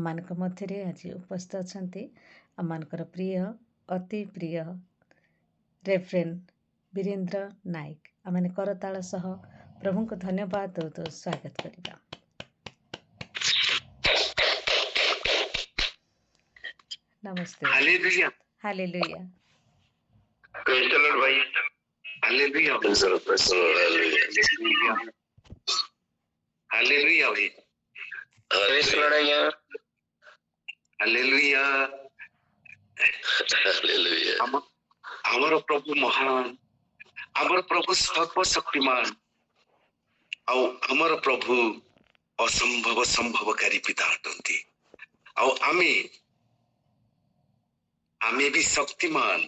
ମାନଙ୍କ ମଧ୍ୟରେ ଆଜି ଉପସ୍ଥିତ ଅଛନ୍ତି ଆମମାନଙ୍କର ପ୍ରିୟ ଅତି ପ୍ରିୟ ରେଭରେଣ୍ଡ ବୀରେନ୍ଦ୍ର ନାୟକ। ଆମେ କରତାଳ ସହ ପ୍ରଭୁଙ୍କୁ ଧନ୍ୟବାଦ ଦଉ ଦଉ ସ୍ୱାଗତ କରିବା। ନମସ୍ତେ। Hallelujah hallelujah. Praise the Lord भाई hallelujah praise the hallelujah hallelujah भाई praise the Lord hallelujah hallelujah हमर प्रभु महान हमर प्रभु सर्वशक्तिमान ଆଉ ଆମର ପ୍ରଭୁ ଅସମ୍ଭବ ସମ୍ଭବକାରୀ ପିତା ଅଟନ୍ତି। ଆଉ ଆମେ ବି ଶକ୍ତିମାନ,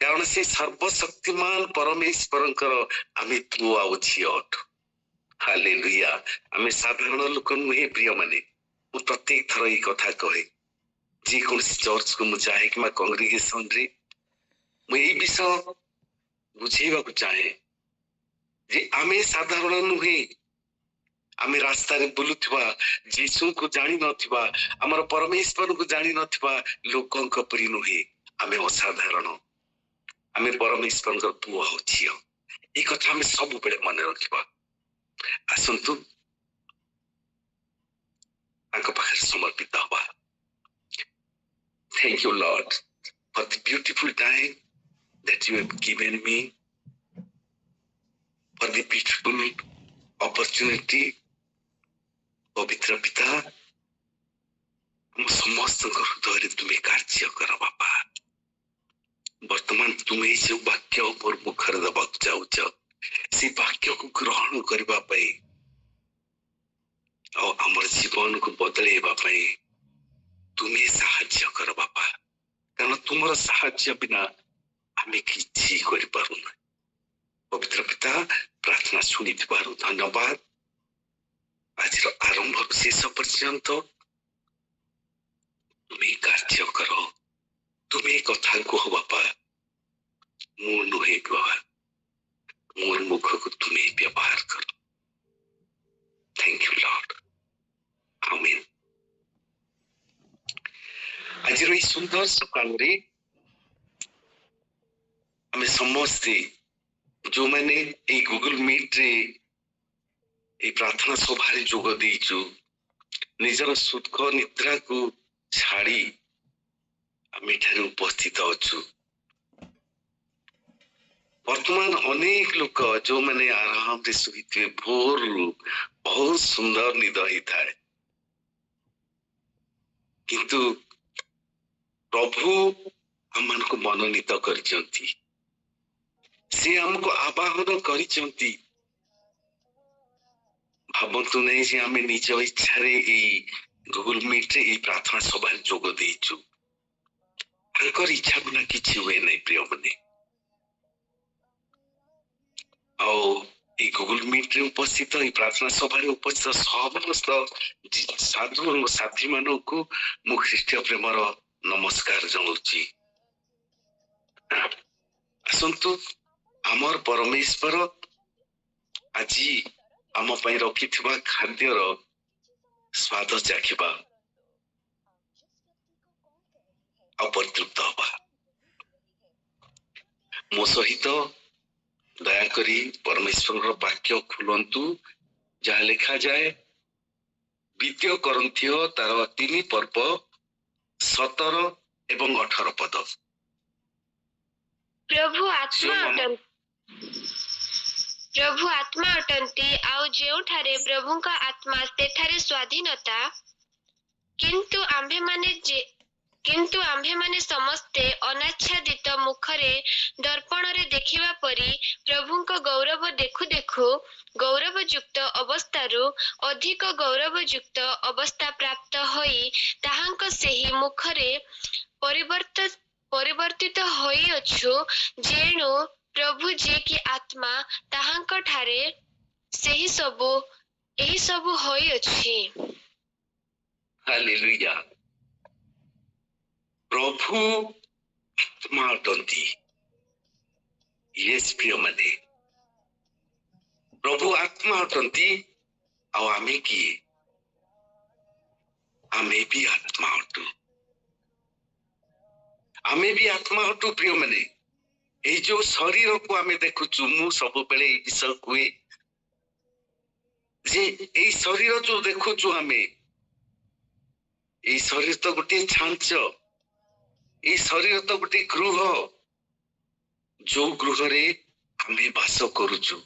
କାରଣ ସେ ସର୍ବଶକ୍ତିମାନ ପରମେଶ୍ୱରଙ୍କର ଆମେ ପୁଅ ଆଉ ଝିଅ ଅଟୁ। ହାଲେଲୁୟା। ଆମେ ସାଧାରଣ ଲୋକ ନୁହେଁ ପ୍ରିୟମାନେ। ମୁଁ ପ୍ରତ୍ୟେକ ଥର ଏଇ କଥା କହେ, ଯେକୌଣସି ଚର୍ଚ୍ଚକୁ ମୁଁ ଯାଏ କିମ୍ବା କଂଗ୍ରିଗେସନରେ ମୁଁ ଏଇ ବିଷୟ ବୁଝେଇବାକୁ ଚାହେଁ ଯେ ଆମେ ସାଧାରଣ ନୁହେଁ। ଆମେ ରାସ୍ତାରେ ବୁଲୁଥିବା, ଯୀଶୁଙ୍କୁ ଜାଣିନଥିବା, ଆମର ପରମେଶ୍ୱରଙ୍କୁ ଜାଣିନଥିବା ଲୋକଙ୍କ ପରି ନୁହେଁ। ଆମେ ଅସାଧାରଣ, ଆମେ ପରମେଶ୍ୱରଙ୍କର ପୁଅ ଆଉ ଝିଅ। ଏଇ କଥା ଆମେ ସବୁବେଳେ ମନେ ରଖିବା। ଆସନ୍ତୁ ତାଙ୍କ ପାଖରେ ସମର୍ପିତ ହବା। Thank you Lord for the beautiful time that you have given me, for the beautiful opportunity। ପବିତ୍ର ପିତା, ଆମ ସମସ୍ତଙ୍କ ହୃଦୟରେ ତୁମେ କାର୍ଯ୍ୟ କର ବାପା। ବର୍ତ୍ତମାନ ତୁମେ ଯେଉଁ ବାକ୍ୟ ମୋର ମୁଖରେ ଦେବାକୁ ଚାହୁଁଛ, ସେ ବାକ୍ୟକୁ ଗ୍ରହଣ କରିବା ପାଇଁ ଆଉ ଆମର ଜୀବନକୁ ବଦଳେଇବା ପାଇଁ ତୁମେ ସାହାଯ୍ୟ କର ବାପା, କାରଣ ତୁମର ସାହାଯ୍ୟ ବିନା ଆମେ କିଛି କରିପାରୁନା। ପବିତ୍ର ପିତା, ପ୍ରାର୍ଥନା ଶୁଣିଥିବାରୁ ଧନ୍ୟବାଦ। ଆଜିର ଆରମ୍ଭରୁ ଶେଷ ପର୍ଯ୍ୟନ୍ତ ତୁମେ କାର୍ଯ୍ୟ କର, ତୁମେ କଥା କୁହ ବାପା। ମୁଁ ନୁହେଁ ବାବା, ମୋର ମୁଖକୁ ତୁମେ ବ୍ୟବହାର କର। Thank you Lord. ଆମେନ୍। ଆଜିର ଏହି ସୁନ୍ଦର ସକାଳରେ ଆମେ ସମସ୍ତେ ଯୋଉମାନେ ଏଇ ଗୁଗଲ ମିଟରେ এই ପ୍ରାର୍ଥନା ସଭାରେ ଯୋଗ ଦେଇଛୁ, ନିଜର ସୁଖ ନିଦ୍ରାକୁ ଛାଡ଼ି ଆମେ ଏଠାରେ ଉପସ୍ଥିତ ଅଛୁ। ବର୍ତ୍ତମାନ ଅନେକ ଲୋକ ଯୋଉମାନେ ଆରାମରେ ଶୋଇଥିବେ, ଭୋରରୁ ବହୁତ ସୁନ୍ଦର ନିଦ ହେଇଥାଏ, କିନ୍ତୁ ପ୍ରଭୁ ଆମମାନଙ୍କୁ ମନୋନୀତ କରିଛନ୍ତି, ସେ ଆମକୁ ଆବାହନ କରିଛନ୍ତି। ଭାବନ୍ତୁ ନାହିଁ ଯେ ଆମେ ନିଜ ଇଚ୍ଛାରେ ଏଇ ଗୁଗଲ ମିଟରେ ଏଇ ପ୍ରାର୍ଥନା ସଭାରେ ଯୋଗ ଦେଇଛୁ। ତାଙ୍କର ଇଚ୍ଛା ବିନା କିଛି ହୁଏ ନାହିଁ ପ୍ରିୟମାନେ। ଆଉ এই গুগল মিটରେ ଉପସ୍ଥିତ, এই ପ୍ରାର୍ଥନା ସଭାରେ ଉପସ୍ଥିତ ସମସ୍ତ ସାଧୁ ଓ ସାଥୀ ମାନଙ୍କୁ ମୁଁ ଖ୍ରୀଷ୍ଟୀୟ ପ୍ରେମର ନମସ୍କାର ଜଣାଉଛି। ଆସନ୍ତୁ ଆମର ପରମେଶ୍ୱର ଆଜି ଆମ ପାଇଁ ରଖିଥିବା ଖାଦ୍ୟର ସ୍ୱାଦ ଚାଖିବା ଆଉ ପରିତୃପ୍ତ ହବା। ମୋ ସହିତ ଦୟାକରି ପରମେଶ୍ୱରର ବାକ୍ୟ ଖୋଲନ୍ତୁ, ଯାହା ଲେଖାଯାଏ ଦ୍ୱିତୀୟ କରିନ୍ଥୀୟ ତାର 3 ପର୍ବ 17 ଏବଂ 18 ପଦ। ପ୍ରଭୁ ଆତ୍ମା ଅଟନ୍ତି, ଆଉ ଯେଉଁଠାରେ ପ୍ରଭୁଙ୍କ ଆତ୍ମା ସେଠାରେ ସ୍ୱାଧୀନତା। କିନ୍ତୁ ଆମ୍ଭେମାନେ ସମସ୍ତେ ଅନାଚ୍ଛାଦିତ ମୁଖରେ ଦର୍ପଣରେ ଦେଖିବା ପରି ପ୍ରଭୁଙ୍କ ଗୌରବ ଦେଖୁ ଦେଖୁ ଗୌରବଯୁକ୍ତ ଅବସ୍ଥାରୁ ଅଧିକ ଗୌରବଯୁକ୍ତ ଅବସ୍ଥା ପ୍ରାପ୍ତ ହୋଇ ତାହାଙ୍କ ସେହି ମୁଖରେ ପରିବର୍ତ୍ତିତ ହୋଇଅଛୁ। ଯେଣୁ ପ୍ରଭୁ ଯିଏକି ଆତ୍ମା, ତାହାଙ୍କ ଠାରେ ଏହି ସବୁ ହୋଇଅଛି। ହାଲେଲୁୟା। ପ୍ରଭୁ ଆତ୍ମା ଅଟନ୍ତି। ୟେସ୍ ପ୍ରିୟମାନେ, ପ୍ରଭୁ ଆତ୍ମା ଅଟନ୍ତି, ଆଉ ଆମେ କିଏ? आमे भी आत्मा हटू, आमे भी आत्मा हटू प्रिय माने ए जो शरीर को आमे देखुचु मु सब बेले ए विषय कुए जे ए शरीर जो देखुचु आमे ए शरीर तो गोटे छांच, ए शरीर तो गोटे गृह जो गृह रे आमे वास करुचु।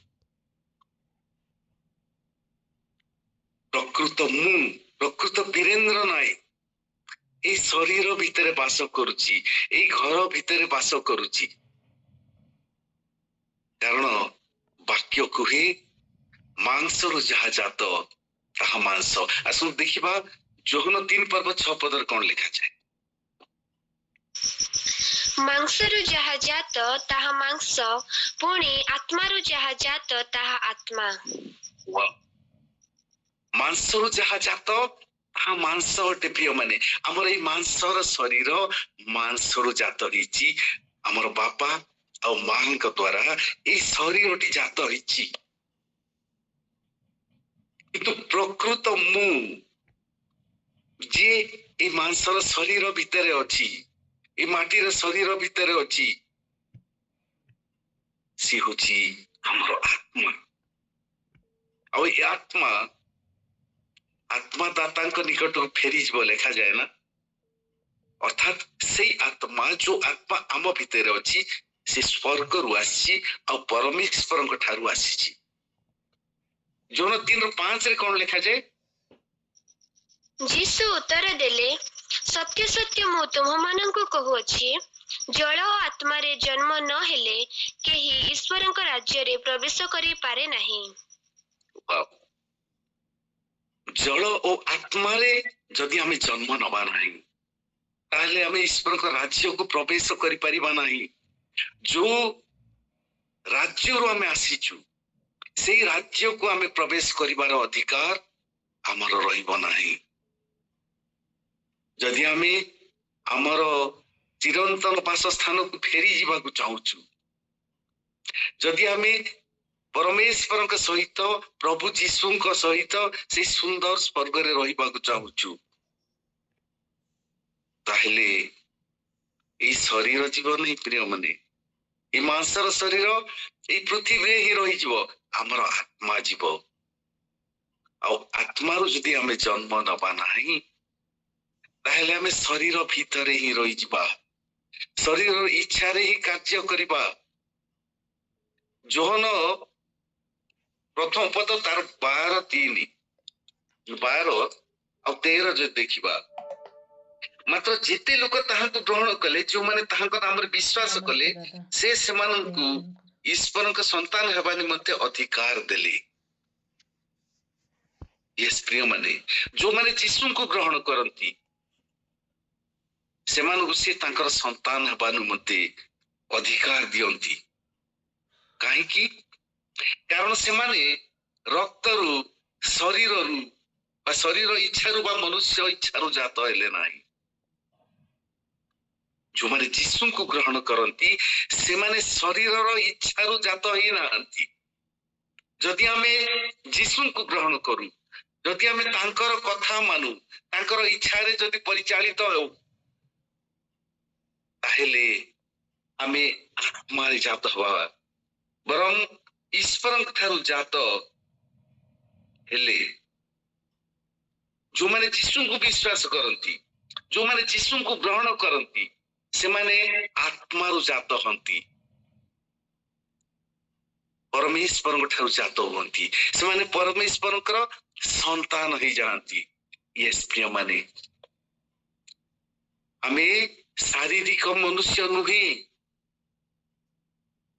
प्रकृत वीरेंद्र नायक ए शरीर भितर वास करुची, ए घर भितर वास करुची। कारण वाक्य कुहे मांसर जहा जात ताहा मांस। आसु देखिबा जोहन 3 पर्व 6 पदर कौन लिखा जाए? मांसरु जहा जात ताहा मांस, पुणी आत्मारु जहा जात ताहा आत्मा। मांसर जहा जात ताहा मांस अटे प्रिय माने हमर ए मांसर शरीर मांसर जात हिची। हमर बापा और मां के द्वारा ए शरीरटी जात हिची, किंतु प्रकृत मु जे ए मांसर शरीर भितर अछि, ए माटीर शरीर भितर अछि, सी होची हमर आत्मा। और ए आत्मा दाता को निकट फेरी जब लिखा जाए ना, अर्थात से आत्मा जो आत्मा आम भितर अछि से स्वर्ग रु आसी और परमेश्वर ठारू आसी। जोन 3:5 रे कौन लिखा जाए? जीसु उत्तर देले, सत्य सत्य मु तुम मानंकु कहूछि, जल और आत्मा रे जन्म न हेले केही ईश्वरंक राज्य रे प्रवेश करि पारे नाही। जल और आत्मा रे जदि हमें जन्म नबा नाही ताहले हमें ईश्वर को राज्य को प्रवेश करि परिबा नाही। जो राज्य रो हमें आसीचु से राज्य को हमें प्रवेश करिबार अधिकार हमर रहिबो नाही। जदि हमें हमर चिरंतन वास स्थान को फेरी जीवा को चाहूचु, जदि हमें परमेश्वर के सहित प्रभु जीशु के सहित से सुंदर स्वर्ग रे रहिबा को चाहूचु, ताहले ए शरीर जीवन ही प्रिय माने ए मांसर शरीर ए पृथ्वी ही रही जीवो, हमर आत्मा जीवो। आ आत्मा रो जदि हमें जन्म नबा नाही ताहले हमें शरीर भीतर ही रही जीवा, शरीर इच्छा रे ही कार्य करिबा। जोहन प्रथम पद तार 12:3 और 13 जो देखिबा, मात्र जेते लोक ताहाको ग्रहण कले, जो माने ताहाको नाम रे विश्वास कले, से सेमानंकु ईश्वरक संतान हेबा निमंते अधिकार देले। यस प्रिय माने जो माने यीशु को ग्रहण करंती सेमानकु से तांकर संतान हेबा निमंते अधिकार दियंती। काहे कि कारण सेमाने रक्तरु शरीररु बा शरीर इच्छारु बा मनुष्य इच्छारु जात हेले नाही। जो माने यीशु को ग्रहण करंती से माने शरीरर इच्छारु जात ही नाहंती। जदि हमें यीशु को ग्रहण करू, जदि हमें तांकर कथा मानू, तांकर इच्छा रे जदि परिचालित हो, ताहेले हमें आत्मा रे जात हवा बरं ईश्वरन ठारू जात हेले। जो माने यीशु को विश्वास करंती, जो माने यीशु को ग्रहण करंती से माने आत्मा रु जात हंती, परमेश्वर ठारू जात होंती, से माने परमेश्वर संतान ही जानती। यस प्रिय माने हमें शारीरिक मनुष्य नुहे,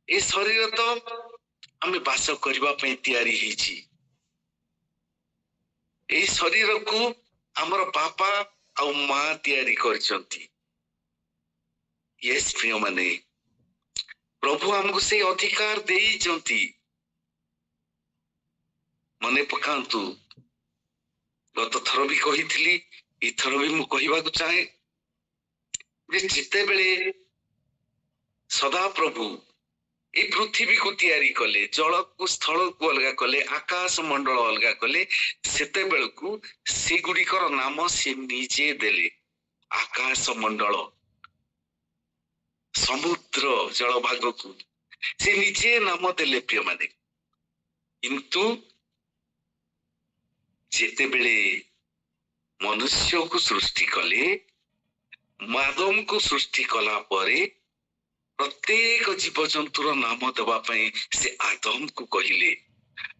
ए शरीर तो हमें वास करबा पई तैयारी हिची। ए शरीर को हमर बापा और मां तैयारी करचंती। यस प्रिय माने प्रभु हमको से अधिकार देई चंती। मने पकांतु गत थर भी कही, इथर भी मु कहबा को चाहे जे जिते बेले सदा प्रभु ए पृथ्वी को तैयारी कले जल को स्थल को अलग कले आकाश मंडल अलग कले सेते बेलकू से गुड़िकर नाम से निजे देले आकाश मंडल समुद्र जलभाग को से निजे नाम देले प्रिय माने किंतु जेते बेले मनुष्य को सृष्टि कले मादम को सृष्टि कला परे प्रत्येक जीव जंतुर नाम देवा पई से आदम को कहिले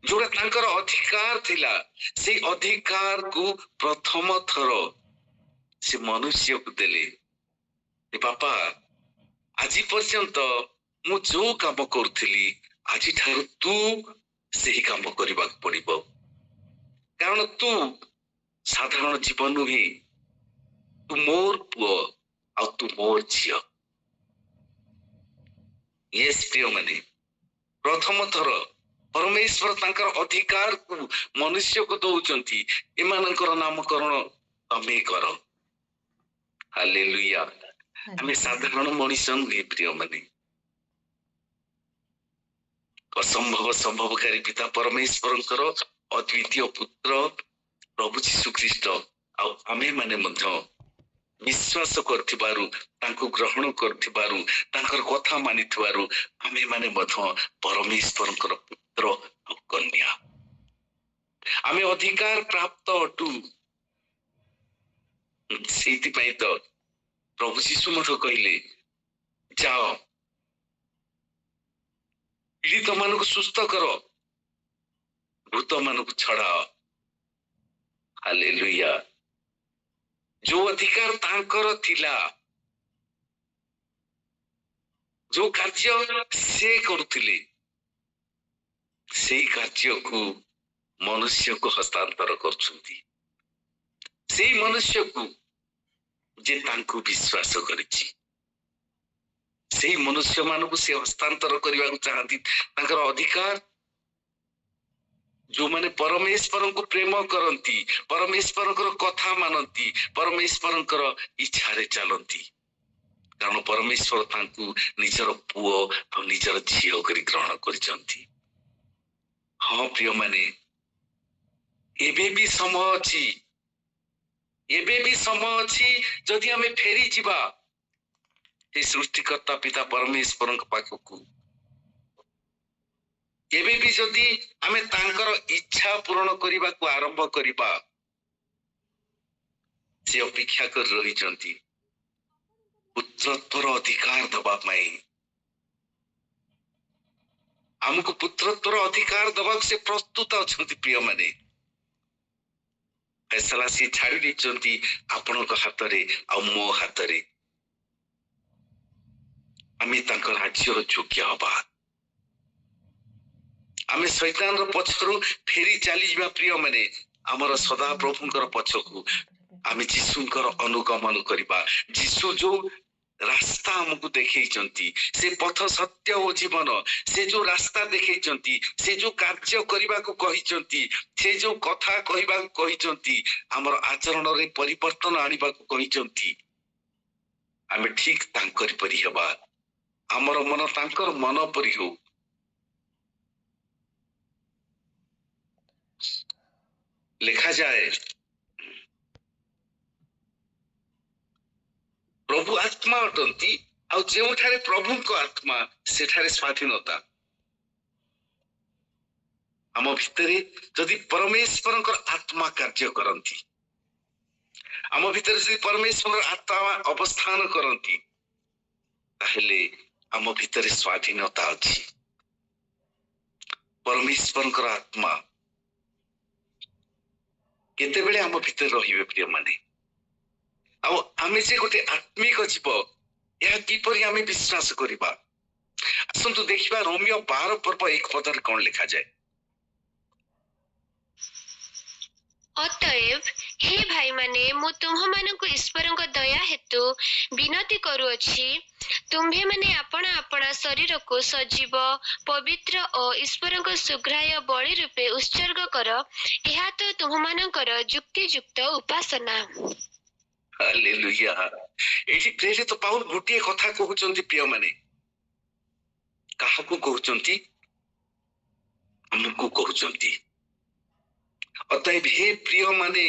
जोड़ा तांकर अधिकार थिला से अधिकार को प्रथम थर से मनुष्य को देले बापा आज पर्यंत मु जो काम करथिली आज ठार तू सही काम करबा पड़िबो कारण तू साधारण जीवन नुहे तू मोर पुओ आ तू मोर झियो यस प्रिय माने प्रथम थर परमेश्वर तांकर अधिकार को मनुष्य को दौचंती एमानकर नामकरण तमे करो हालेलुया हमें साधारण मनुष्य नुहे प्रिय माने असंभव संभवकारी पिता परमेश्वरंकर अद्वितीय पुत्र प्रभु जीशु ख्रीष्ट आमे माने मध्य विश्वास करथिबारु तांको ग्रहण करथिबारु तांकर कथा मानिथिबारु आमे माने मध्य परमेश्वरंकर पुत्र और कन्या आमे अधिकार प्राप्त अटु सेति पई तो प्रभु जीशु मध्य कहिले जाओ पीड़ित मान को सुस्थ करो भूत मान को छड़ाओ हालेलुया जो अधिकार तांकर थिला जो कार्य से करुथिले सेही कार्य को मनुष्य को हस्तांतर करछुंती सेही मनुष्य को जे तांको विश्वास करिछि सेही मनुष्य मान को से हस्तांतर करने चाहती तांकर अधिकार जो माने परमेश्वर को प्रेम करती परमेश्वर कथा मानती परमेश्वर इच्छा रे चलती कारण परमेश्वर तांको निजर पुओ और निजर झियो करी ग्रहण करिसंती हाँ प्रिय माने एबे भी समय अछि जदि हमें फेरी जिबा हे सृष्टिकर्ता पिता परमेश्वर पाखकू एबे भी जदि आमे तांकर इच्छा पूर्ण करिबा को आरंभ करिबा से अपेक्षा कर रही चंती पुत्रत्वर अधिकार दबा पाई हमको पुत्रत्वर अधिकार दबा से प्रस्तुत अछंती प्रिय माने फैसला से छाड़ी दिचंती आपन को हाथ रे आ मो हाथ रे आमे तांकर राज्यर योग्य हबा आमे शैतान रो पछरु फेरी चली जिबा प्रिय माने हमर सदा प्रभुंकर पछकू आमे जीशुंकर अनुगमन करिबा जीशु जो रास्ता हमको देखैचंती से पथ सत्य ओ जीवन से जो रास्ता देखैचंती से जो कार्य करिबा को कहिचंती से जो कथा कहिबा को कहिचंती हमर आचरण रे परिवर्तन आनिबा को कहिचंती आमे ठीक तांकर परि हबा हमर मन तांकर मन परि हो लिखा जाए प्रभु आत्मा अटंती आ जेउठारे प्रभु को आत्मा सेठारे स्वाधीनता आम भितरे जदि परमेश्वर आत्मा कार्य करती आम भितरे जदि परमेश्वर आत्मा अवस्थान करती ताहेले आम भितरे स्वाधीनता अछि परमेश्वर आत्मा केते बेले आम भितर रहिबे प्रिय माने आमे जे गोटे आत्मिक जीव या किपरि आमे विश्वास करिबा आसंतु देखिबा रोमियो 12 पर्व 1 पद रे कोन लिखा जाए अतएव हे भाई माने मु तुम्ह मानकु ईश्वरଙ୍କ दया हेतु विनती करूअछि तुम्भे माने अपना अपना शरीर को सजीव पवित्र और ईश्वरଙ୍କ सुग्राह्य बलि रूपे उत्सर्ग कर एहा तो तुम्ह मानकर युक्तियुक्त उपासना हालेलुया एठी प्रेरित पाउल गोटे कथा कहउचंती प्रिय माने କାହାକୁ କହୁଛନ୍ତି? ଆମକୁ କହୁଛନ୍ତି। ଅତଏବ ହେ ପ୍ରିୟ ମାନେ,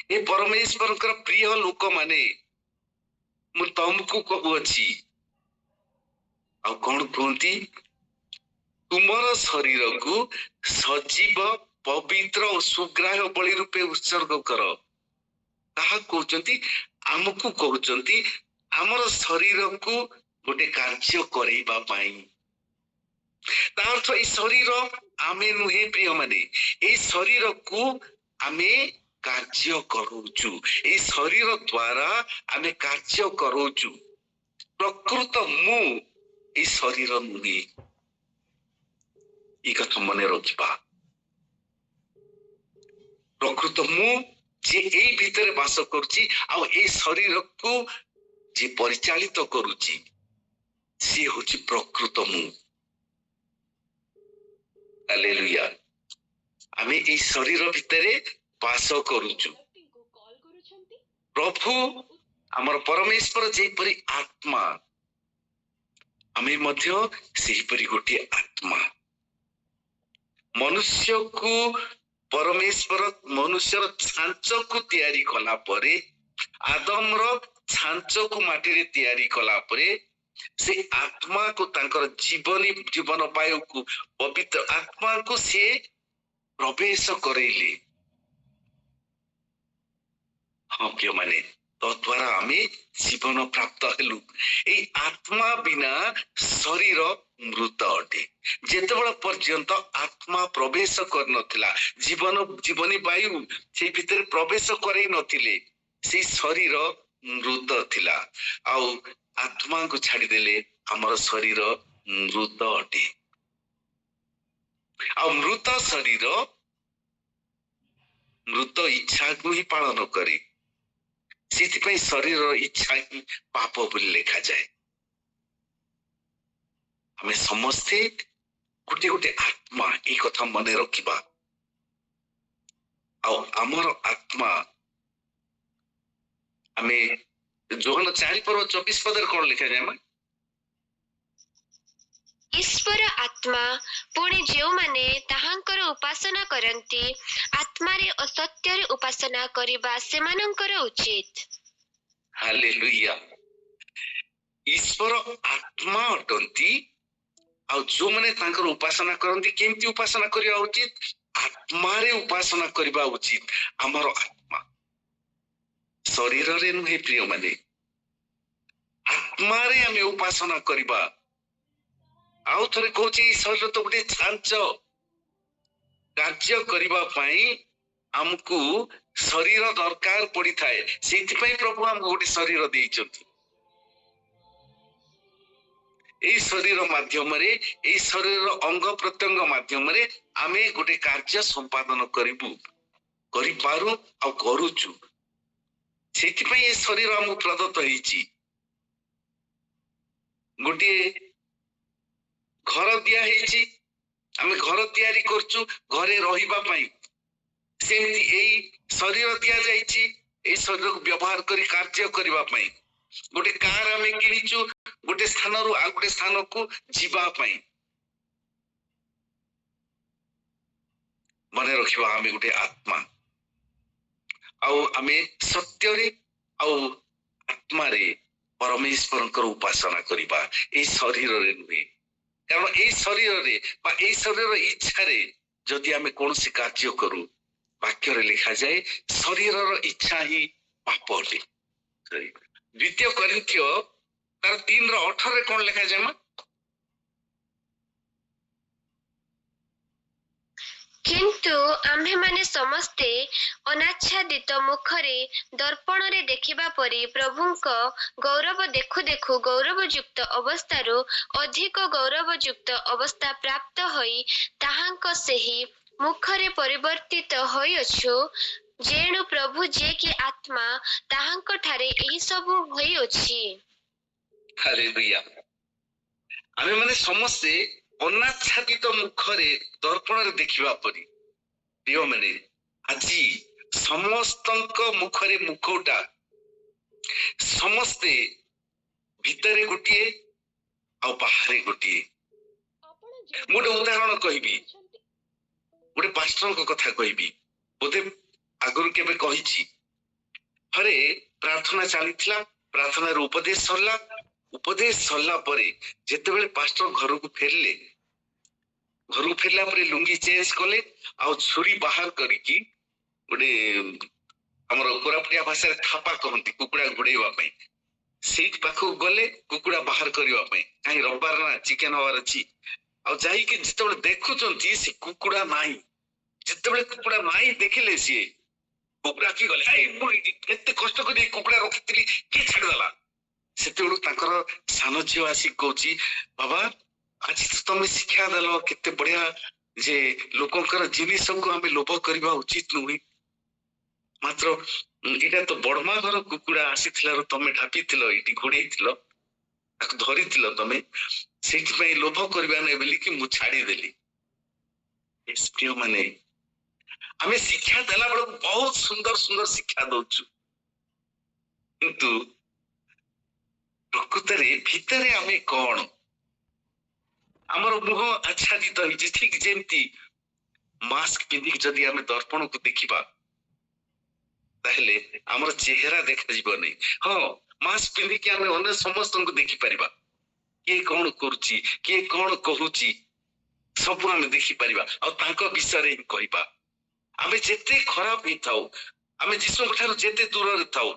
ଏ ପରମେଶ୍ୱରଙ୍କର ପ୍ରିୟ ଲୋକମାନେ, ମୁଁ ତମକୁ କହୁଅଛି। ଆଉ କଣ କୁହନ୍ତି? ତୁମର ଶରୀରକୁ ସଜୀବ, ପବିତ୍ର ଓ ସୁଗ୍ରାହ୍ୟ ବଳି ରୂପେ ଉତ୍ସର୍ଗ କର। କାହା କହୁଛନ୍ତି? ଆମକୁ କହୁଛନ୍ତି। ଆମର ଶରୀରକୁ ଗୋଟେ କାର୍ଯ୍ୟ କରେଇବା ପାଇଁ। ତା ଅର୍ଥ ଏଇ ଶରୀର ଆମେ ନୁହେଁ ପ୍ରିୟମାନେ, ଏଇ ଶରୀରକୁ ଆମେ କାର୍ଯ୍ୟ କରୁଛୁ। ଏଇ ଶରୀର ଦ୍ୱାରା ଆମେ କାର୍ଯ୍ୟ କରୁଛୁ। ପ୍ରକୃତ ମୁଁ ଏଇ ଶରୀର ନୁହେଁ। এই কথা মনে ରଖିବା। ପ୍ରକୃତ ମୁଁ ଯେ ଏଇ ଭିତରେ ବାସ କରୁଛି, ଆଉ ଏଇ ଶରୀରକୁ ଯେ ପରିଚାଳିତ କରୁଛି, ସିଏ ହଉଛି ପ୍ରକୃତ ମୁଁ। ହାଲେଲୁୟା। ଆମେ ଏଇ ଶରୀର ଭିତରେ ବାସ କରୁଛୁ। ପ୍ରଭୁ ଆମର ପରମେଶ୍ୱର ଯେପରି ଆତ୍ମା, ଆମେ ମଧ୍ୟ ସେହିପରି ଗୋଟିଏ ଆତ୍ମା। ମନୁଷ୍ୟକୁ ପରମେଶ୍ୱର ମନୁଷ୍ୟର ଛାଞ୍ଚକୁ ତିଆରି କଲା ପରେ, ଆଦମର ଛାଞ୍ଚକୁ ମାଟିରେ ତିଆରି କଲା ପରେ, ସେ ଆତ୍ମାକୁ ତାଙ୍କର ଜୀବନ ବାୟୁକୁ, ପବିତ୍ର ଆତ୍ମାକୁ ସେ ପ୍ରବେଶ କରେଇଲେ। ହଁ ପ୍ରିୟମାନେ, ତଦ୍ୱାରା ଆମେ ଜୀବନ ପ୍ରାପ୍ତ ହେଲୁ। ଏଇ ଆତ୍ମା ବିନା ଶରୀର ମୃତ ଅଟେ। ଯେତେବେଳେ ପର୍ଯ୍ୟନ୍ତ ଆତ୍ମା ପ୍ରବେଶ କରିନଥିଲା, ଜୀବନୀ ବାୟୁ ସେଇ ଭିତରେ ପ୍ରବେଶ କରେଇ ନଥିଲେ, ସେଇ ଶରୀର ମୃତ ଥିଲା। ଆଉ ଆତ୍ମାକୁ ଛାଡ଼ିଦେଲେ ଆମର ଶରୀର ମୃତ ଅଟେ। ଆଉ ମୃତ ଶରୀର ମୃତ ଇଚ୍ଛାକୁ ହିଁ ପାଳନ କରେ। ସେଥିପାଇଁ ଶରୀରର ଇଚ୍ଛା ହିଁ ପାପ ବୋଲି ଲେଖାଯାଏ। ଆମେ ସମସ୍ତେ ଗୋଟେ ଗୋଟେ ଆତ୍ମା, এই କଥା ମନେ ରଖିବା। ଆଉ ଆମର ଆତ୍ମା, ଆମେ ଯୋହାନ 4:24 କଣ ଲେଖାଯାଏ? ଈଶ୍ୱର ଆତ୍ମା, ପୁଣି ଯେଉଁମାନେ ତାହାଙ୍କର ଉପାସନା କରନ୍ତି, ଆତ୍ମାରେ ଓ ସତ୍ୟରେ ଉପାସନା କରିବା ସେମାନଙ୍କର ଉଚିତ। ହାଲେଲୁୟା। ଈଶ୍ୱର ଆତ୍ମା ଅଟନ୍ତି। ଆଉ ଯୋଉମାନେ ତାଙ୍କର ଉପାସନା କରନ୍ତି, କେମିତି ଉପାସନା କରିବା ଉଚିତ? ଆତ୍ମାରେ ଉପାସନା କରିବା ଉଚିତ। ଆମର ଆତ୍ମା, ଶରୀରରେ ନୁହେଁ ପ୍ରିୟମାନେ, ଆତ୍ମାରେ ଆମେ ଉପାସନା କରିବା। ଆଉ ଥରେ କହୁଛି, ଏଇ ଶରୀର ତ ଗୋଟେ ଛାଞ୍ଚ। କାର୍ଯ୍ୟ କରିବା ପାଇଁ ଆମକୁ ଶରୀର ଦରକାର ପଡିଥାଏ। ସେଇଥିପାଇଁ ପ୍ରଭୁ ଆମକୁ ଗୋଟେ ଶରୀର ଦେଇଛନ୍ତି। এই ଶରୀର ମାଧ୍ୟମରେ, এই ଶରୀରର ଅଙ୍ଗ ପ୍ରତ୍ୟଙ୍ଗ ମାଧ୍ୟମରେ ଆମେ ଗୋଟେ କାର୍ଯ୍ୟ ସମ୍ପାଦନ କରିପାରୁ ଆଉ କରୁଛୁ। ସେଥିପାଇଁ ଏ ଶରୀର ଆମକୁ ପ୍ରଦତ୍ତ ହେଇଛି। ଗୋଟିଏ ଘର ଦିଆ ହେଇଛି, ଆମେ ଘର ତିଆରି କରୁଛୁ ଘରେ ରହିବା ପାଇଁ। ସେମିତି ଏଇ ଶରୀର ଦିଆଯାଇଛି, ଏଇ ଶରୀରକୁ ବ୍ୟବହାର କରି କାର୍ଯ୍ୟ କରିବା ପାଇଁ। ଗୋଟେ କାର ଆମେ କିଣିଛୁ ଗୋଟେ ସ୍ଥାନରୁ ଆଉ ଗୋଟେ ସ୍ଥାନକୁ ଯିବା ପାଇଁ। ମନେ ରଖିବା, ଆମେ ଗୋଟେ ଆତ୍ମା। ଆଉ ଆମେ ସତ୍ୟରେ ଆଉ ଆତ୍ମାରେ ପରମେଶ୍ୱରଙ୍କର ଉପାସନା କରିବା, ଏଇ ଶରୀରରେ ନୁହେଁ। କାରଣ ଏଇ ଶରୀରରେ ବା ଏଇ ଶରୀରର ଇଚ୍ଛାରେ ଯଦି ଆମେ କୌଣସି କାର୍ଯ୍ୟ କରୁ, ବାକ୍ୟରେ ଲେଖାଯାଏ ଶରୀରର ଇଚ୍ଛା ହିଁ ପାପ ଅଟେ। 2 କରିନ୍ଥିୟ 3:18 କଣ ଲେଖାଯାଏ? କିନ୍ତୁ ଆମ୍ଭେମାନେ ସମସ୍ତେ ଅନାଚ୍ଛାଦିତ ମୁଖରେ ଦର୍ପଣରେ ଦେଖିବା ପରି ପ୍ରଭୁଙ୍କ ଗୌରବ ଦେଖୁ ଦେଖୁ ଗୌରବଯୁକ୍ତ ଅବସ୍ଥାରୁ ଅଧିକ ଗୌରବଯୁକ୍ତ ଅବସ୍ଥା ପ୍ରାପ୍ତ ହୋଇ ତାହାଙ୍କ ସେହି ମୁଖରେ ପରିବର୍ତ୍ତିତ ହୋଇଅଛୁ। ଯେଣୁ ପ୍ରଭୁ ଯେ କି ଆତ୍ମା, ତାହାଙ୍କ ଠାରେ ଏହି ସବୁ ହୋଇଅଛି। ହାଲେଲୁୟା। ଆମେ ମାନେ ସମସ୍ତେ ଅନାଚ୍ଛାଦିତ ମୁଖରେ ଦର୍ପଣରେ ଦେଖିବା ପରି। ପ୍ରିୟମାନେ, ଆଜି ସମସ୍ତଙ୍କ ମୁଖରେ ମୁଖଟା, ସମସ୍ତେ ଭିତରେ ଗୋଟିଏ ଆଉ ବାହାରେ ଗୋଟିଏ। गोटे उदाहरण कहबी गोटे पास्टर कथा कहबी बोधे आगुरी केबे कहिछि हरे प्रार्थना चलीथिला प्रार्थना उपदेश सरला परे जेतेबेले पास्टर घर को फेरले लुंगी चेंज कले आ छुरी बाहर करिकी गोटे हमर कोरापुटिया भाषा रे थापा कहंती कुकुड़ा घुड़ेवा पई सेठ पाखो गले कुकुड़ा बाहर करबा पई काई रविवार ना चिकन हवार अछि आ जाई के जेतेबेले देखुचंती से कुकुड़ा नाही जेतेबेले कुकुड़ा नाही देखिले सी कुकुड़ा की गले आई मुई एते कष्ट करी कुकुड़ा रखितली के छाड़ दला सेतेबेले ताकर सानो झियो आसी कहूची बाबा आज तुम शिक्षा देल केते बढ़िया जे लोकंकर जिनिस को आमे लोभ करबा उचित नुही मात्र एटा तो बड़मा घर कुकुड़ा आसीथिला तमे ढापिथिलो एटी घोड़ेइथिलो ताको धरिथिलो तमे सेठी पई लोभ करबा नै बोली कि मु छाड़ी देली एसपीओ माने आमे शिक्षा देला बड़ बहुत सुंदर सुंदर शिक्षा दउछु किंतु प्रकृतरे भितरे आमे कोन हमर मुह आच्छादित होइछि ठीक जेमती मास्क पिंधिक जदि आमे दर्पण को देखिबा ताहले हमर चेहरा देखा जिवो नै हां मास्क पिंधिक आमे अन्य समस्त को देखि परिबा के कोन करूची के कोन कहूची सब आमे देखि परिबा आ तांको विषय रे कहिबा आमे जेते खराब हि थाउ आमे जिसु ठारो जेते दूर रे थाउ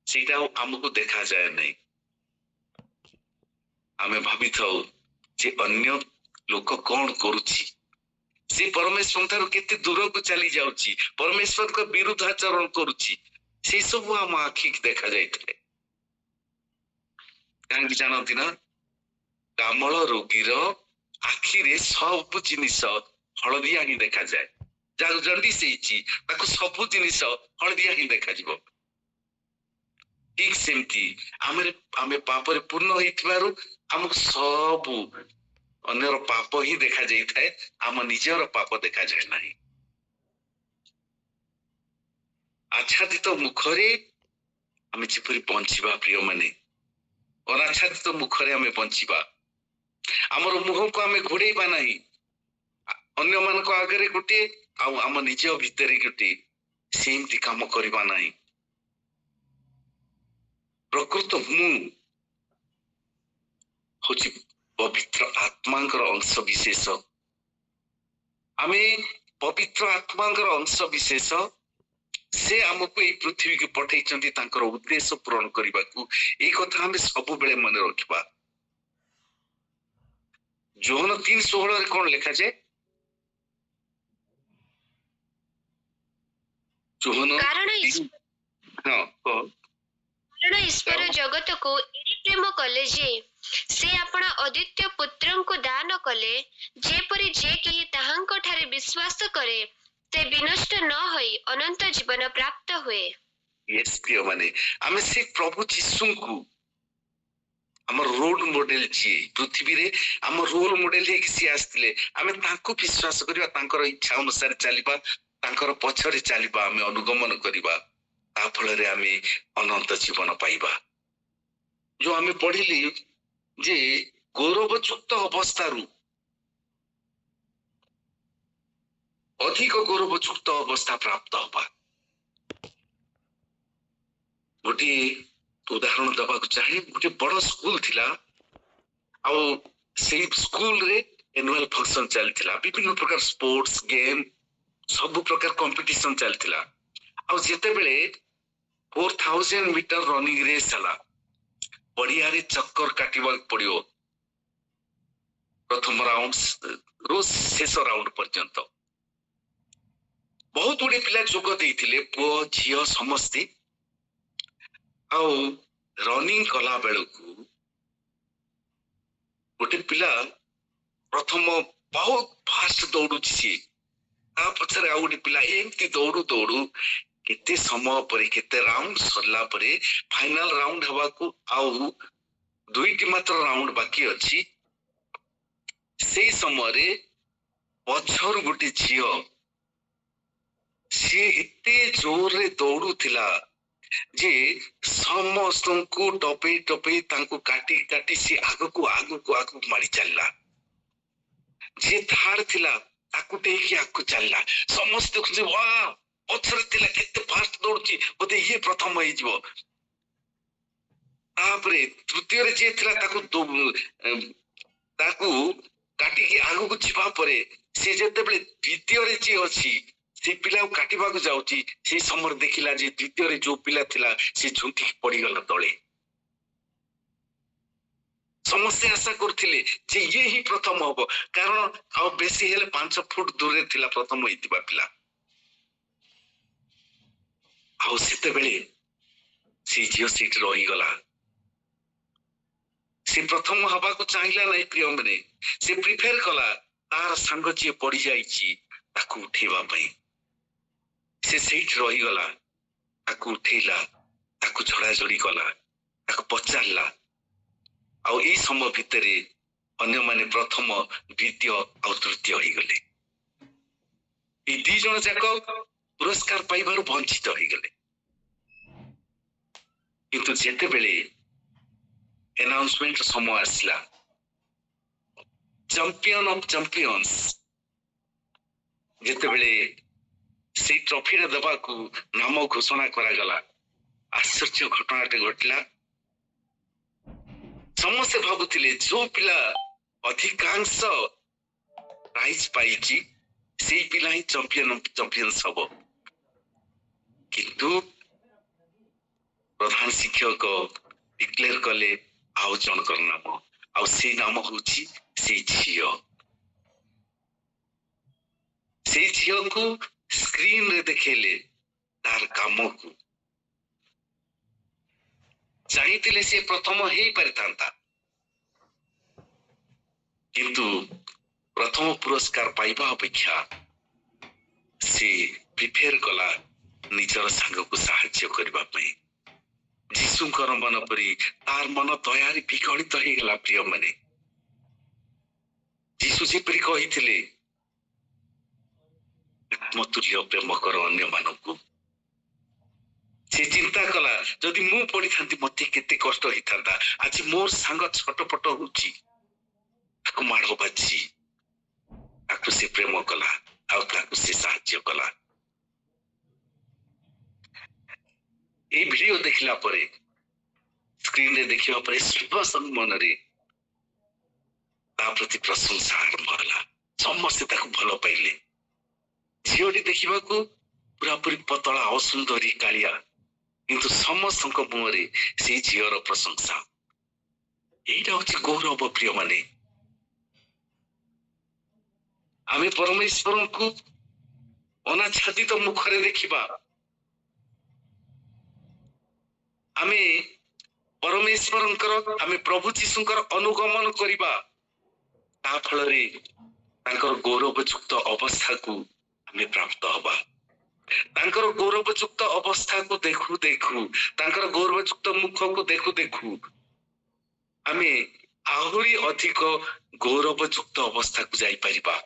सेटा हमको देखा जाय नै आमे भाबी थाउ जे अन्य लोक कौन करुची से परमेश्वर ठारू केते दूर को चली जाउची परमेश्वर को विरुद्धाचरण करुची से सब हम आखि देखा जाइतले कांगी जानती ना कामल रोगीर आखि रे सब जिनिस हळदिया ही देखा जाए जाग जंडिस हेची ताको सब जिनिस हळदिया ही देखा जिवो ठीक सेमती आमे पाप रे पूर्ण होइतबारु हमको सब अन्यर पाप ही देखा जाई थाए आम निजर पाप देखा जाए नहीं आच्छादित मुखरे आमे जेपरि बंचिबा प्रिय माने अनाच्छादित मुखरे आमे बंचिबा हमर मुह को आमे घोड़ेबा नहीं अन्य मान को आगरे गोटे आम निज भितरे गोटे सेमती काम करबा नहीं प्रकृत मु होची पवित्र आत्मांकर अंश विशेष आमे पवित्र आत्मांकर अंश विशेष से हमको ये पृथ्वी के पठेइचंती तांकर उद्देश्य पूर्ण करबा को ए कथा हमें सब बेले मन रखबा जोहन 3:16 रे कोन लिखा जाय जोहन कारण ईश्वर जगत को एरी प्रेम कले जे से अपना अद्वितीय पुत्र को दान कले जेपरि जे केही ताहांक ठारे विश्वास करे ते विनष्ट न होई अनंत जीवन प्राप्त हुए यस प्रिय माने आमे से प्रभु यीशु को हमर रोल मॉडल छी पृथ्वी रे हमर रोल मॉडल हे किसी आस्तिले आमे तांको विश्वास करिबा तांकर इच्छा अनुसार चलिबा तांकर पछरे चलिबा आमे अनुगमन करिबा ता फल रे आमे अनंत जीवन पाइबा जो आमे पढिली जे गौरवयुक्त अवस्थारू अधिक गौरवयुक्त अवस्था प्राप्त होबा गोटे उदाहरण दबा चाहे गोटे बड़ स्कूल थिला आ से स्कूल रे एनुअल फंक्शन चलथिला विभिन्न प्रकार स्पोर्ट्स गेम सब प्रकार कंपटीशन चलथिला आ जेते बेले 4000 मीटर रनिंग रेस हला बढ़िया रे चक्कर काटिबा पड़ियो प्रथम राउंड रोज शेष राउंड पर्यंत बहुत गुड़े पिला जोग देइथिले पुओ झियो समस्ते आ रनिंग कला बेलू गोटे पिला प्रथम बहुत फास्ट दौड़ू सी पछरे आ गोटे पिला एमती दौड़ू दौड़ू केते समय पर केते राउंड सरला परे फाइनल राउंड हवा को आउ दुईटी मात्र राउंड बाकी अछि से समय रे पछर गोटे झियो सी एते जोर रे दौड़ू थिला जे समस्त को टपे टपे तांको काटी काटी सी आगो को मारी चलला जे थार्ड थिला ताकू टेकी आकू चलला समस्त खुशी वाह पछरे थिला केते फास्ट दौड़ची बोते ये प्रथम होई जीवो तापरे तृतीय रे जे थिला ताकू काटी की आगु को छिपा परे से जेते बेले द्वितीय रे जे अछि से पिला काटिबा को जाउची से समर देखिला जे द्वितीय रे जो पिला थिला से झुंटी पड़ी गला तळे समस्या आशा करथिले जे ये ही प्रथम होबो कारण आ बेसी हेले 5 फुट दूर रे थिला प्रथम होइतिबा पिला आ सेते बेले से जियो सीट रही गला से प्रथम हवा को चाहिला नै प्रिय मने से प्रिफेयर कला तार संग जे पड़ी जाईची ताकू उठेबा पई से सीट रही गला ताकू उठेला ताकू झड़ा झड़ी कला ताकू पचारला आ ई समय भितरे अन्य माने प्रथम द्वितीय आ तृतीय होई गले ई दी जण जाक पुरस्कार पाइबार वंचित होई गले किंतु जेते बेले अनाउंसमेंट समय आसला चैंपियन ऑफ चैंपियंस जेते बेले से ट्रॉफी रे दबा को नाम घोषणा करा गला आश्चर्य घटनाटे घटला समस्त भाबुथिले जो पिला अधिकांश प्राइज पाइची से पिला ही चैंपियन ऑफ चैंपियंस हबो किंतु प्रधान शिक्षक डिक्लेयर कले आउ जनकर नाम आउ से नाम होची से झियो को स्क्रीन रे देखेले तार काम को चाहिए से प्रथम हे परितांता किंतु प्रथम पुरस्कार पाइबा अपेक्षा से प्रिफेयर कला निजर सांग को साहाय्य करबा पई जीशुकर मन परी तार मन तयारी विकलित हो गला प्रिय माने जीशु जे परी कहिथिले आत्मतुल्य प्रेम कर अन्य मानकु से चिंता कला जदि मु पड़ी थांती मते केते कष्ट होई थांता आज मोर सांग छटपट होची ताकू माड़ो बाजी ताकू से प्रेम कला आ ताकू से साहाय्य कला ए वीडियो देखला परे स्क्रीन रे देखिबा परे सर्वसंग मन रे ता प्रति प्रशंसा आरंभ होला समस्त ताकू भलो पाइले झियोटी देखिबा को पूरा पूरी पतला असुंदरी कालिया किंतु समस्त मुहरे से झीर प्रशंसा एटा होची गौरव प्रिय माने आमे परमेश्वर को अनाच्छादित मुखरे देखिबा आमे परमेश्वरंकर आमे प्रभु जीशुंकर अनुगमन करिबा ता फल रे तांकर गौरवयुक्त अवस्था को आमे प्राप्त हबा तांकर गौरवयुक्त अवस्था को देखु देखु तांकर गौरवयुक्त मुख को देखु देखु आमे आहुरी अधिक गौरवयुक्त अवस्था को जाई परिबा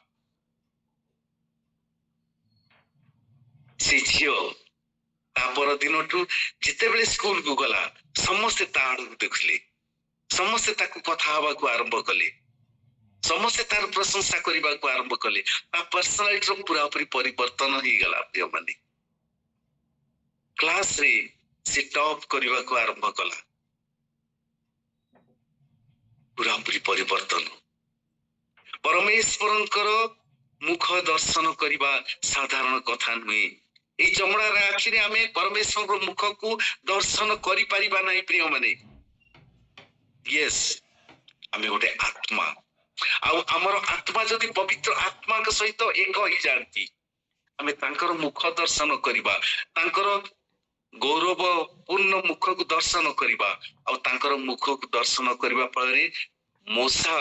से झियो तापर दिनटू जिते बेले स्कूल को गला समस्त ताड़ को देखले समस्त ताकू कथा हवा को आरंभ कले समस्त तार प्रशंसा करबा को आरंभ कले ता पर्सनालिटी रो पूरा पूरी परिवर्तन हो गला प्रिय माने क्लास रे से टॉप करबा को आरंभ कला पूरा पूरी परिवर्तन परमेश्वरंकर मुख दर्शन करबा साधारण कथा नुहे ए चमड़ा रे आखिरे आमे परमेश्वर मुख को दर्शन करि परिबा नै प्रिय माने यस आमे गोटे आत्मा आउ हमर आत्मा जदि पवित्र आत्मा के सहित एक हो जानती आमे तांकर मुख दर्शन करिबा तांकर गौरव पूर्ण मुख को दर्शन करिबा आउ तांकर मुख को दर्शन करिबा फଳରେ मोसा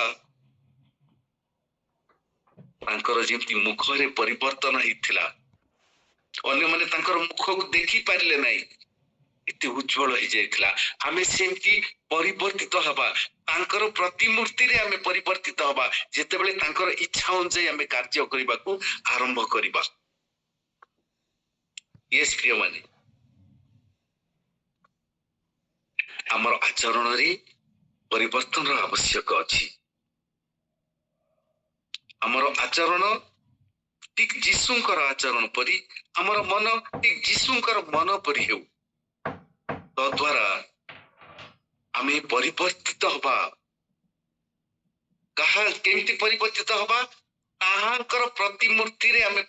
तांकर जेमति मुख रे परिवर्तन हिथिला अन्य माने तांकर मुख को देखि पारले नै एते उज्जवल हो जाइथिला आमे सेमति परिवर्तित हबा तांकर प्रतिमूर्ति रे आमे परिवर्तित हबा जेते बेले तांकर इच्छा अनुसार आमे कार्य करिबा को आरंभ करिबा यस प्रिय माने हमर आचरण रे परिवर्तन आवश्यक अछि ଆମର ଆଚରଣ ଠିକ ଯୀଶୁଙ୍କର ଆଚରଣ ପରି, ଆମର ମନ ଠିକ ଯୀଶୁଙ୍କର ମନ ପରି ହେଉ। ତଦ୍ୱାରା ଆମେ ପରିବର୍ତ୍ତିତ ହବା। କାହା କେମିତି ପରିବର୍ତ୍ତିତ ହବା? ତାହାଙ୍କର ପ୍ରତିମୂର୍ତ୍ତିରେ ଆମେ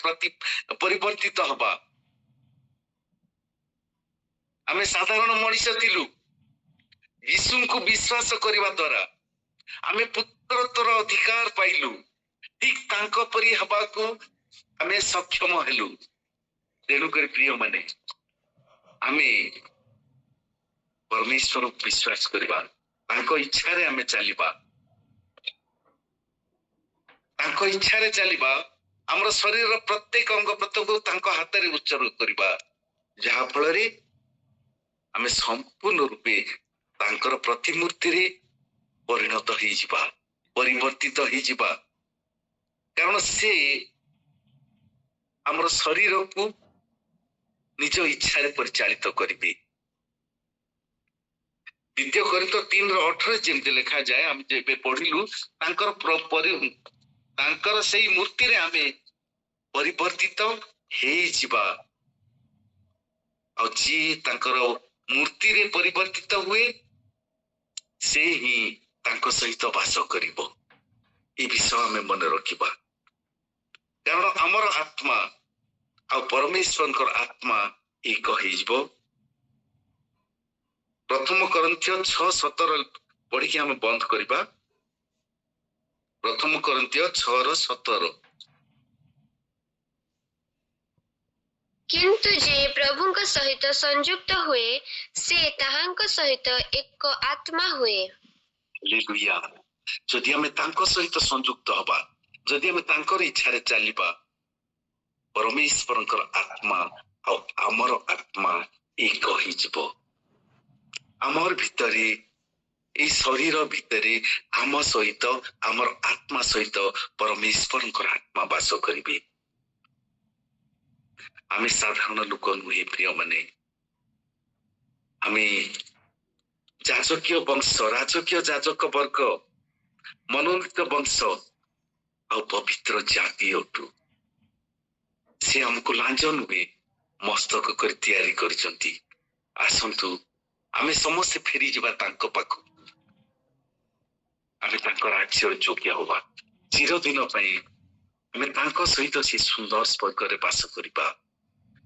ପରିବର୍ତ୍ତିତ ହବା। ଆମେ ସାଧାରଣ ମଣିଷ ଥିଲୁ, ଯୀଶୁଙ୍କୁ ବିଶ୍ୱାସ କରିବା ଦ୍ୱାରା ଆମେ ପୁତ୍ରତ୍ୱର ଅଧିକାର ପାଇଲୁ। ଠିକ ତାଙ୍କ ପରି ହେବାକୁ ଆମେ ସକ୍ଷମ ହେଲୁ। ତେଣୁକରି ପ୍ରିୟମାନେ, ଆମେ ପରମେଶ୍ୱରକୁ ବିଶ୍ୱାସ କରିବା, ତାଙ୍କ ଇଚ୍ଛାରେ ଆମେ ଚାଲିବା। ତାଙ୍କ ଇଚ୍ଛାରେ ଚାଲିବା, ଆମର ଶରୀରର ପ୍ରତ୍ୟେକ ଅଙ୍ଗ ପ୍ରତ୍ୟଙ୍ଗ ତାଙ୍କ ହାତରେ ଉତ୍ସର୍ଗ କରିବା, ଯାହା ଫଳରେ ଆମେ ସମ୍ପୂର୍ଣ୍ଣ ରୂପେ ତାଙ୍କର ପ୍ରତିମୂର୍ତ୍ତିରେ ପରିଣତ ହେଇଯିବା, ପରିବର୍ତ୍ତିତ ହେଇଯିବା। କାରଣ ସେ ଆମର ଶରୀରକୁ ନିଜ ଇଚ୍ଛାରେ ପରିଚାଳିତ କରିବେ। 2 କରିନ୍ଥ 3:18 ଯେମିତି ଲେଖାଯାଏ, ଆମେ ଯେବେ ପଢିଲୁ, ତାଙ୍କର ସେଇ ମୂର୍ତ୍ତିରେ ଆମେ ପରିବର୍ତ୍ତିତ ହେଇଯିବା। ଆଉ ଯିଏ ତାଙ୍କର ମୂର୍ତ୍ତିରେ ପରିବର୍ତ୍ତିତ ହୁଏ, ସେ ହିଁ ତାଙ୍କ ସହିତ ବାସ କରିବ। ଏ ବିଷୟ ଆମେ ମନେ ରଖିବା। କାରଣ ଆମର ଆତ୍ମା ଆଉ ପରମେଶ୍ୱରଙ୍କର ଆତ୍ମା ଏକ ହେଇଯିବ। 1 କରିନ୍ଥୀୟ 6:17 ପଢିକି ଆମେ ବନ୍ଦ କରିବା। 1 କରିନ୍ଥୀୟ 6:17। କିନ୍ତୁ ଯେ ପ୍ରଭୁଙ୍କ ସହିତ ସଂଯୁକ୍ତ ହୁଏ, ସେ ତାହାଙ୍କ ସହିତ ଏକ ଆତ୍ମା ହୁଏ। ହାଲେଲୁୟା। ଯଦି ଆମେ ତାଙ୍କ ସହିତ ସଂଯୁକ୍ତ ହବା, ଯଦି ଆମେ ତାଙ୍କର ଇଚ୍ଛାରେ ଚାଲିବା, ପରମେଶ୍ୱରଙ୍କର ଆତ୍ମା ଆଉ ଆମର ଆତ୍ମା ଏକ ହେଇଯିବ। ଆମର ଭିତରେ, ଏଇ ଶରୀର ଭିତରେ ଆମ ସହିତ, ଆମର ଆତ୍ମା ସହିତ ପରମେଶ୍ୱରଙ୍କର ଆତ୍ମା ବାସ କରିବେ। ଆମେ ସାଧାରଣ ଲୋକ ନୁହେଁ ପ୍ରିୟମାନେ। ଆମେ ଯାଜକୀୟ ବଂଶ, ରାଜକୀୟ ଯାଜକ ବର୍ଗ, ମନୋନୀତ ବଂଶ ଆଉ ପବିତ୍ର ଜାତି ଅଟୁ। ସେ ଆମକୁ ଲାଞ୍ଜ ନୁହେଁ, ମସ୍ତକ କରି ତିଆରି କରିଛନ୍ତି। ଆସନ୍ତୁ ଆମେ ସମସ୍ତେ ଫେରିଯିବା ତାଙ୍କ ପାଖକୁ। ଆମେ ତାଙ୍କ ରାଜ୍ୟର ଯୋଗ୍ୟ ହବା। ଚିରଦିନ ପାଇଁ ଆମେ ତାଙ୍କ ସହିତ ସେ ସୁନ୍ଦର ସ୍ୱର୍ଗରେ ବାସ କରିବା।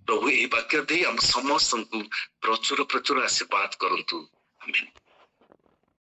ପ୍ରଭୁ ଏହି ବାକ୍ୟ ଦେଇ ଆମ ସମସ୍ତଙ୍କୁ ପ୍ରଚୁର ପ୍ରଚୁର ଆଶୀର୍ବାଦ କରନ୍ତୁ। ଆମେନ୍।